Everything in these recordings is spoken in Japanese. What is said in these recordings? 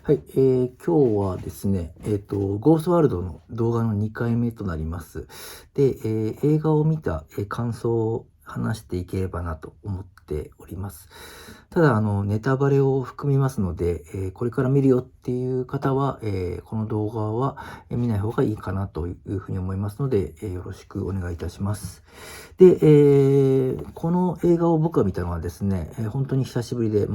はい、今日はですね、ゴーストワールドの動画の2回目となります。で、映画を見た、感想を話していければなと思っております。ただ、ネタバレを含みますので、これから見るよっていう方は、この動画は見ない方がいいかなというふうに思いますので、よろしくお願いいたします。で、この映画を僕が見たのはですね、本当に久しぶりで、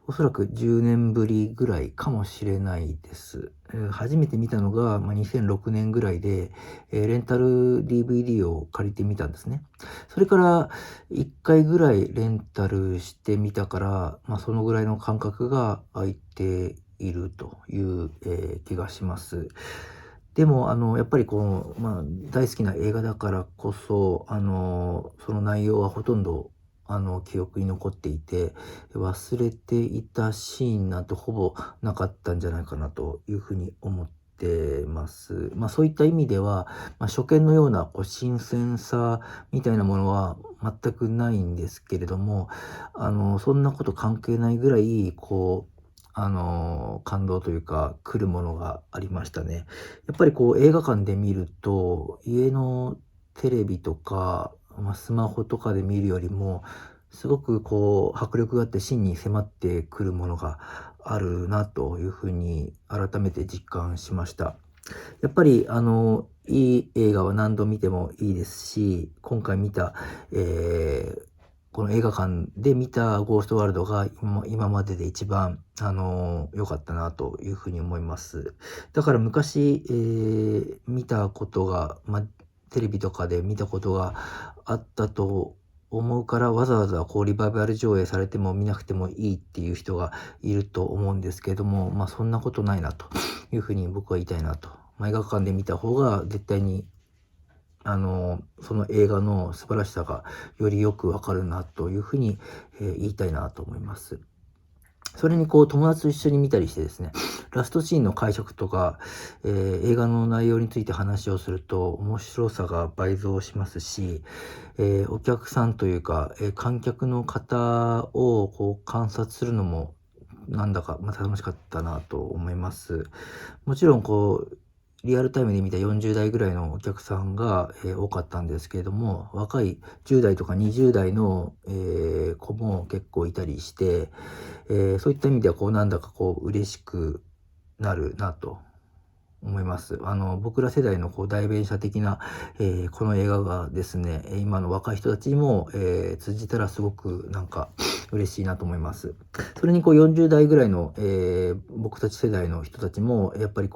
おそらく10年ぶりぐらいかもしれないです。初めて見たのが、2006年ぐらいで、レンタル DVD を借りてみたんですね。それから1回ぐらいレンタルしてみたから、そのぐらいの間隔が空いているという、気がします。でも、やっぱり大好きな映画だからこそ、その内容はほとんど、記憶に残っていて、忘れていたシーンなんてほぼなかったんじゃないかなというふうに思ってます。そういった意味では、初見のような新鮮さみたいなものは全くないんですけれども、そんなこと関係ないぐらい、感動というか、来るものがありましたね。やっぱり映画館で見ると、家のテレビとか、スマホとかで見るよりも、すごく迫力があって真に迫ってくるものがあるなというふうに改めて実感しました。やっぱりいい映画は何度見てもいいですし、今回見た、この映画館で見たゴーストワールドが今までで一番良かったなというふうに思います。だから昔、見たことが、テレビとかで見たことがあったと思うから、わざわざリバイバル上映されても見なくてもいいっていう人がいると思うんですけれども、そんなことないなというふうに僕は言いたいなと。映画館で見た方が絶対にその映画の素晴らしさがよりよくわかるなというふうに、言いたいなと思います。それに友達と一緒に見たりしてですね、ラストシーンの解釈とか、映画の内容について話をすると面白さが倍増しますし、お客さんというか、観客の方を観察するのもなんだかまた楽しかったなと思います。もちろんリアルタイムで見た40代ぐらいのお客さんが、多かったんですけれども、若い10代とか20代の、子も結構いたりして、そういった意味ではなんだか嬉しくなるなと思います。僕ら世代の代弁者的な、この映画がですね、今の若い人たちにも、通じたらすごくなんか嬉しいなと思います。それに40代ぐらいの、僕たち世代の人たちもやっぱり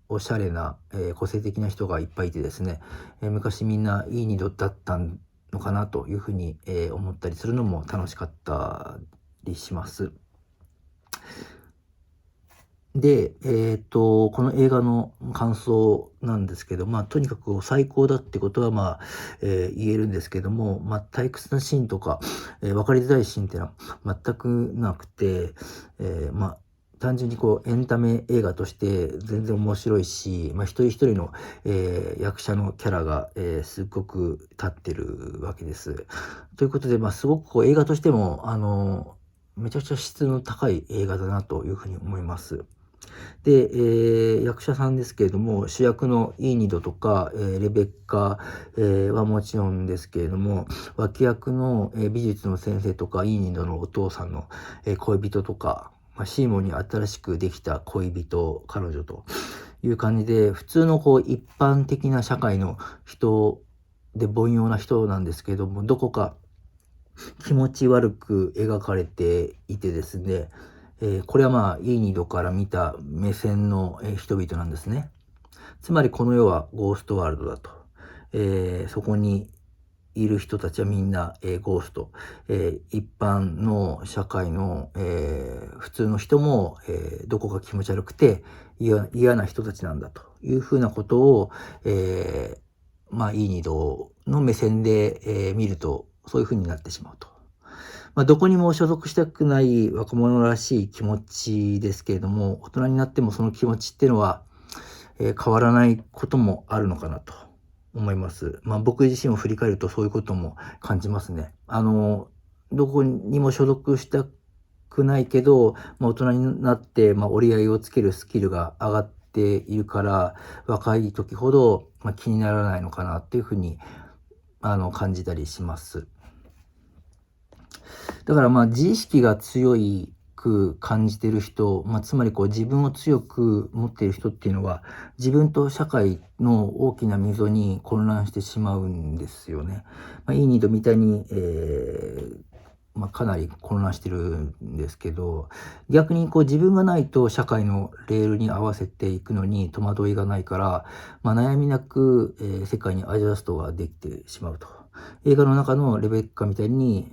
おしゃれな、個性的な人がいっぱいいてですね、昔みんないい二度だったのかなというふうに、思ったりするのも楽しかったりします。で、この映画の感想なんですけど、とにかく最高だってことは、言えるんですけども、退屈なシーンとか、分かりづらいシーンっていうのは全くなくて、単純にエンタメ映画として全然面白いし、一人一人の、役者のキャラが、すっごく立ってるわけです。ということで、すごく映画としても、めちゃくちゃ質の高い映画だなというふうに思います。で、役者さんですけれども、主役のイーニドとか、レベッカ、はもちろんですけれども、脇役の、美術の先生とか、イーニドのお父さんの、恋人とか、シーモンに新しくできた恋人、彼女という感じで、普通の一般的な社会の人で凡庸な人なんですけれども、どこか気持ち悪く描かれていてですね、これはイーニドから見た目線の、人々なんですね。つまりこの世はゴーストワールドだと。そこにいる人たちはみんな、ゴースト。一般の社会の、普通の人も、どこか気持ち悪くて嫌な人たちなんだというふうなことを、イーニドの目線で、見るとそういうふうになってしまうと。どこにも所属したくない若者らしい気持ちですけれども、大人になってもその気持ちっていうのは、変わらないこともあるのかなと思います。僕自身を振り返るとそういうことも感じますね。どこにも所属したくないけど、大人になって、折り合いをつけるスキルが上がっているから、若い時ほど、気にならないのかなっていうふうに、感じたりします。だから自意識が強く感じてる人、つまり自分を強く持っている人っていうのは、自分と社会の大きな溝に混乱してしまうんですよね。いいニードみたいに、かなり混乱してるんですけど、逆に自分がないと社会のレールに合わせていくのに戸惑いがないから、悩みなく、世界にアジャストができてしまうと。映画の中のレベッカみたいに、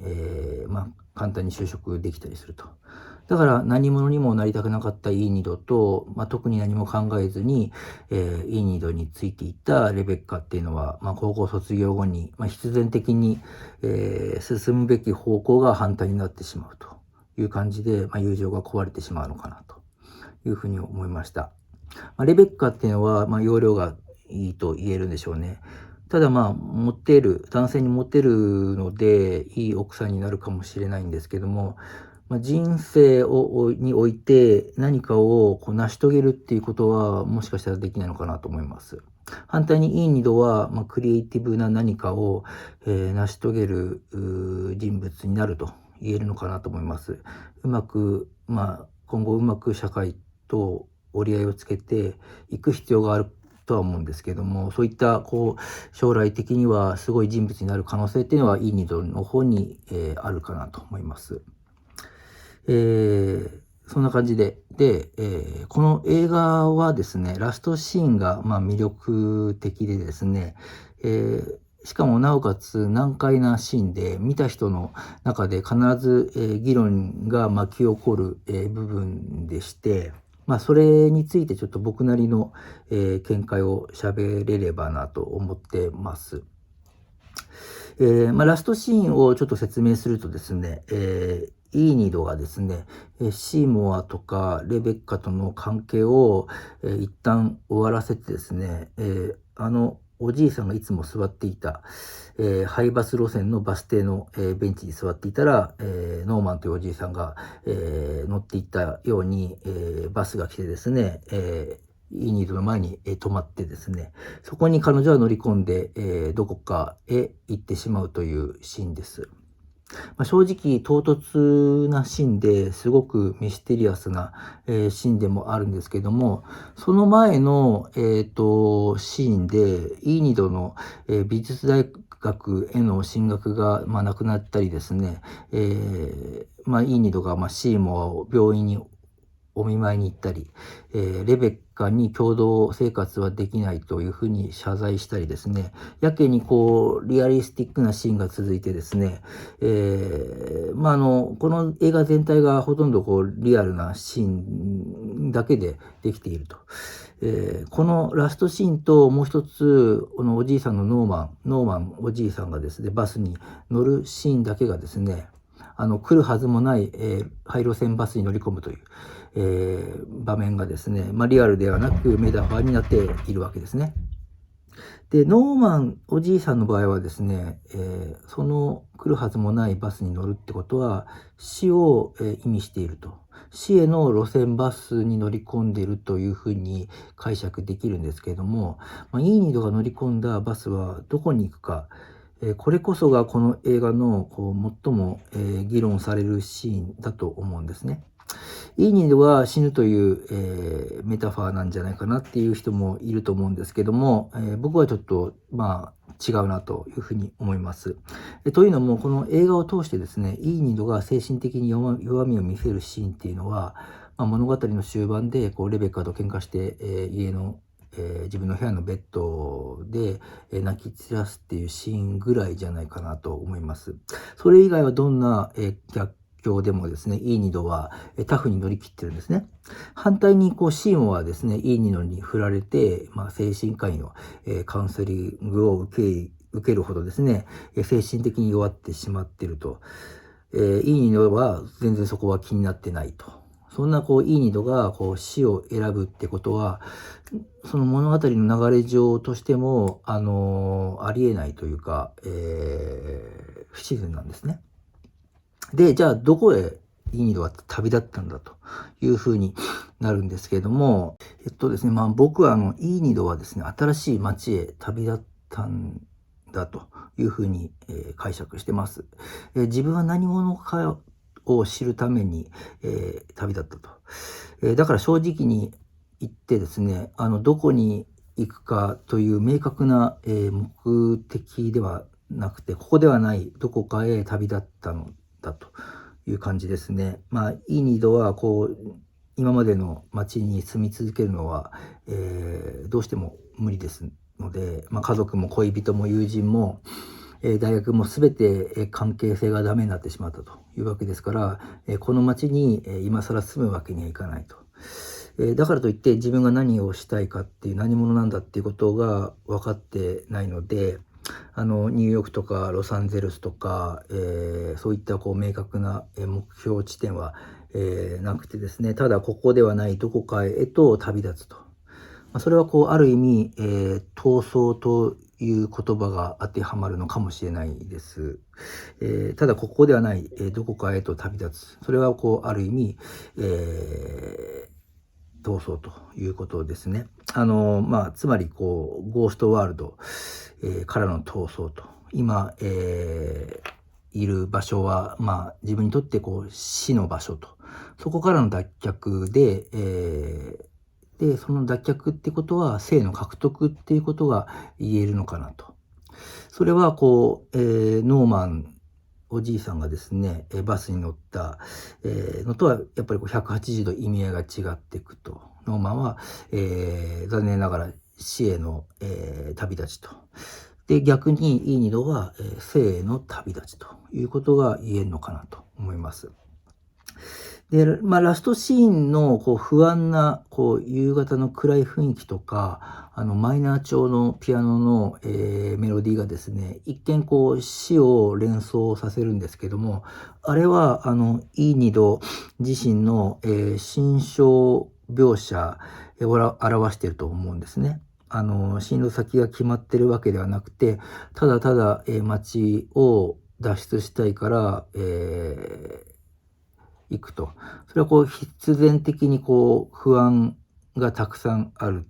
簡単に就職できたりすると。だから何者にもなりたくなかったイーニドと、特に何も考えずに、イーニドについていったレベッカっていうのは、高校卒業後に、必然的に、進むべき方向が反対になってしまうという感じで、友情が壊れてしまうのかなというふうに思いました。レベッカっていうのは、容量がいいと言えるんでしょうね。ただ男性にモテるので、いい奥さんになるかもしれないんですけども、人生において何かを成し遂げるっていうことは、もしかしたらできないのかなと思います。反対にいい二度は、クリエイティブな何かを、成し遂げる人物になると言えるのかなと思います。今後うまく社会と折り合いをつけていく必要があるとは思うんですけども、そういった将来的にはすごい人物になる可能性っていうのは、いい二度の方に、あるかなと思います。そんな感じで。この映画はですね、ラストシーンが魅力的でですね、しかもなおかつ難解なシーンで、見た人の中で必ず、議論が巻き起こる、部分でして、それについてちょっと僕なりの、見解を喋れればなと思ってます。ラストシーンをちょっと説明するとですね、イーニドがですね、シーモアとかレベッカとの関係を、一旦終わらせてですね、おじいさんがいつも座っていた、ハイバス路線のバス停の、ベンチに座っていたら、ノーマンというおじいさんが、乗っていったように、バスが来てですね、イーニードの前に、止まってですね、そこに彼女は乗り込んで、どこかへ行ってしまうというシーンです。正直唐突なシーンですごくミステリアスな、シーンでもあるんですけども、その前の、シーンでイーニドの、美術大学への進学が、なくなったりですね、イーニドが、シーモアを病院にお見舞いに行ったり、レベッカに共同生活はできないというふうに謝罪したりですね、やけにリアリスティックなシーンが続いてですね、この映画全体がほとんどリアルなシーンだけでできていると。このラストシーンともう一つ、このおじいさんのノーマンおじいさんがですね、バスに乗るシーンだけがですね、来るはずもない、廃路線バスに乗り込むという、場面がですね、リアルではなくメタファーになっているわけですね。で、ノーマンおじいさんの場合はですね、その来るはずもないバスに乗るってことは死を、意味していると。死への路線バスに乗り込んでいるというふうに解釈できるんですけれども、イーニドが乗り込んだバスはどこに行くか、これこそがこの映画の最も、議論されるシーンだと思うんですね。イーニドが死ぬという、メタファーなんじゃないかなっていう人もいると思うんですけども、僕はちょっと違うなというふうに思います。というのもこの映画を通してですね、イーニドが精神的に弱みを見せるシーンっていうのは、物語の終盤でレベッカと喧嘩して、家の自分の部屋のベッドで泣き散らすっていうシーンぐらいじゃないかなと思います。それ以外はどんな逆境でもですね、イーニドはタフに乗り切ってるんですね。反対にシーモはですね、イーニドに振られて、精神科医のカウンセリングを受けるほどですね、精神的に弱ってしまっていると。イーニドは全然そこは気になってないと。そんなイーニドが死を選ぶってことは、その物語の流れ上としても、ありえないというか、不自然なんですね。で、じゃあどこへイーニドは旅立ったんだというふうになるんですけれども、ですね、僕はイーニドはですね、新しい町へ旅立ったんだというふうに、解釈してます。自分は何者かを知るために、旅立ったと。だから正直に言ってですね、どこに行くかという明確な、目的ではなくて、ここではないどこかへ旅立ったのだという感じですね。イーニドは今までの町に住み続けるのは、どうしても無理ですので、家族も恋人も友人も、大学も全て関係性がダメになってしまったというわけですから、この町に今更住むわけにはいかないと。だからといって自分が何をしたいかっていう何者なんだっていうことが分かってないので、ニューヨークとかロサンゼルスとか、そういった明確な目標地点は、なくてですね、ただここではないどこかへと旅立つと。それはある意味、闘争という言葉が当てはまるのかもしれないです。ただここではない、どこかへと旅立つ。それはある意味、闘争ということですね。つまりゴーストワールド、からの闘争と。今、いる場所は、自分にとって死の場所と。そこからの脱却で、その脱却ってことは生の獲得っていうことが言えるのかなと。それはノーマンおじいさんがですね、バスに乗ったのとはやっぱり180度意味合いが違っていくと。ノーマンは、残念ながら死への、旅立ちと。で、逆にイーニドは、生への旅立ちということが言えるのかなと思います。で、ラストシーンの不安な夕方の暗い雰囲気とか、マイナー調のピアノの、メロディーがですね、一見死を連想させるんですけども、あれはイーニド自身の、心象描写を表していると思うんですね。進路先が決まってるわけではなくて、ただただ、街を脱出したいから、行くと。それは必然的に不安がたくさんある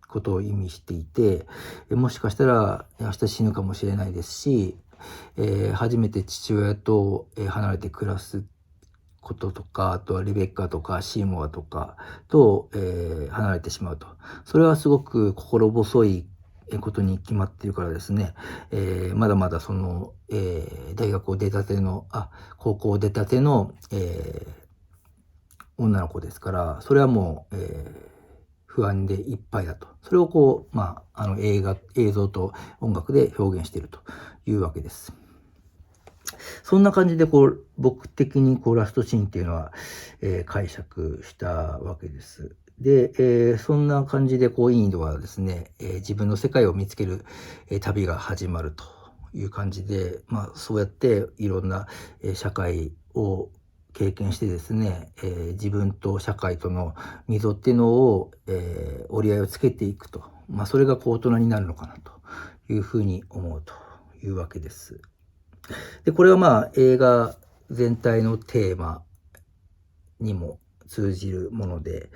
ことを意味していて、もしかしたら明日死ぬかもしれないですし、初めて父親と離れて暮らすこととか、あとはレベッカとかシーモアとかと離れてしまうと。それはすごく心細いことに決まっているからですね、まだまだ大学を出たての、高校を出たての、女の子ですから、それはもう、不安でいっぱいだと。それを映像と音楽で表現しているというわけです。そんな感じで僕的にラストシーンっていうのは、解釈したわけです。で、そんな感じでインドはですね、自分の世界を見つける、旅が始まるという感じで、そうやっていろんな、社会を経験してですね、自分と社会との溝っていうのを、折り合いをつけていくと。それが大人になるのかなというふうに思うというわけです。で、これは映画全体のテーマにも通じるもので、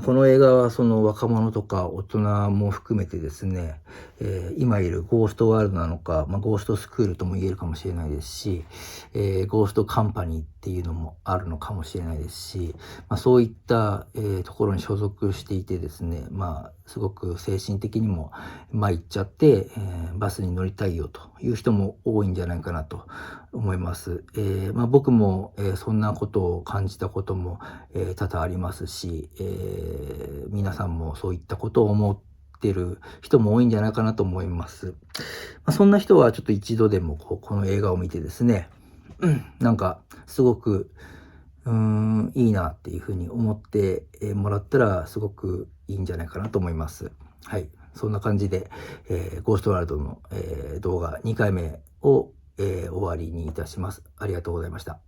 この映画はその若者とか大人も含めてですね、今いるゴーストワールドなのか、ゴーストスクールとも言えるかもしれないですし、ゴーストカンパニーっていうのもあるのかもしれないですし、そういった、ところに所属していてですね、すごく精神的にも参っちゃって、バスに乗りたいよという人も多いんじゃないかなと思います。僕も、そんなことを感じたことも、多々ありますし、皆さんもそういったことを思ってる人も多いんじゃないかなと思います。そんな人はちょっと一度でもこの映画を見てですね、なんかすごくいいなっていうふうに思ってもらったらすごくいいんじゃないかなと思います。はい。そんな感じで、ゴーストワールドの、動画2回目を、終わりにいたします。ありがとうございました。